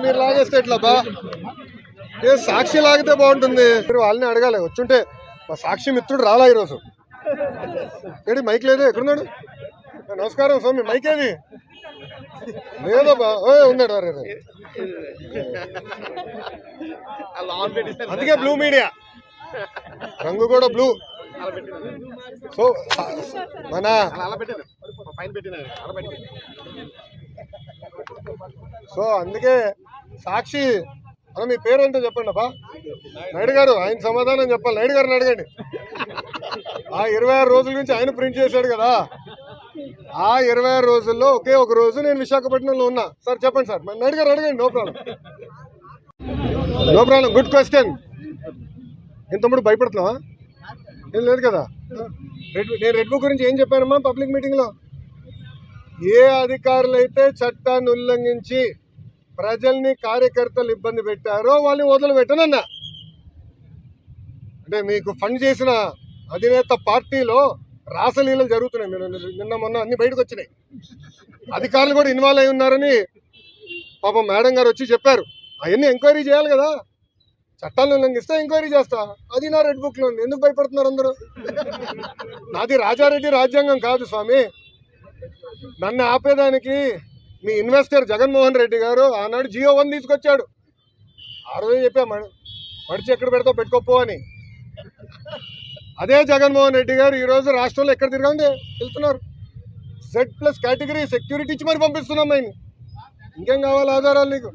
మీరు లాగేస్తే ఎట్లా బా సాక్షి లాగితే బాగుంటుంది. మీరు వాళ్ళని అడగాలి వచ్చుంటే. మా సాక్షి మిత్రుడు రాలా ఈరోజు. ఏడి మైక్ లేదు, ఎక్కడున్నాడు? నమస్కారం స్వామి, మైక్ ఏది లేదబ్బా. ఉన్నాడు. అందుకే బ్లూ మీడియా, రంగు కూడా బ్లూ. సో మన అందుకే సాక్షి అలా మీ పేరేంటో చెప్పండి అబ్బా. నాయుడు గారు, ఆయన సమాధానం చెప్పాలి. నాయుడు గారిని అడగండి. ఆ 26 రోజుల నుంచి ఆయన ప్రింట్ చేశాడు కదా. ఆ 26 రోజుల్లో ఒకే ఒక రోజు నేను విశాఖపట్నంలో ఉన్నా. సార్ చెప్పండి సార్. నాయుడు గారు అడగండి. No problem, no problem. Good question. ఇంతకుముందు భయపడుతున్నావా? ఏం లేదు కదా. నేను రెడ్ బుక్ గురించి ఏం చెప్పానమ్మా పబ్లిక్ మీటింగ్లో? ఏ అధికారులు అయితే చట్టాన్ని ఉల్లంఘించి ప్రజల్ని కార్యకర్తలు ఇబ్బంది పెట్టారో వాళ్ళని వదిలిపెట్టనన్నా. అంటే మీకు ఫండ్ చేసిన అధినేత పార్టీలో రాసలీలలు జరుగుతున్నాయి. నిన్న మొన్న అన్ని బయటకు వచ్చినాయి. అధికారులు కూడా ఇన్వాల్వ్ అయి ఉన్నారని పాపం మేడం గారు వచ్చి చెప్పారు. అవన్నీ ఎంక్వైరీ చేయాలి కదా. చట్టాలను ఉల్లంఘిస్తే ఎంక్వైరీ చేస్తా. అది నా రెడ్ బుక్లో ఉంది. ఎందుకు భయపడుతున్నారు అందరూ? నాది రాజారెడ్డి రాజ్యాంగం కాదు స్వామి. నన్ను ఆపేదానికి మీ ఇన్వెస్టర్ జగన్మోహన్ రెడ్డి గారు ఆనాడు జియో 1 తీసుకొచ్చాడు. ఆ రోజే చెప్పా మడిచి ఎక్కడ పెడతావు పెట్టుకోపో అని. అదే జగన్మోహన్ రెడ్డి గారు ఈరోజు రాష్ట్రంలో ఎక్కడ తిరగండి వెళ్తున్నారు. Z+ కేటగిరీ సెక్యూరిటీ ఇచ్చి మరి పంపిస్తున్నాం ఆయన. ఇంకేం కావాలి ఆధారాలు నీకు?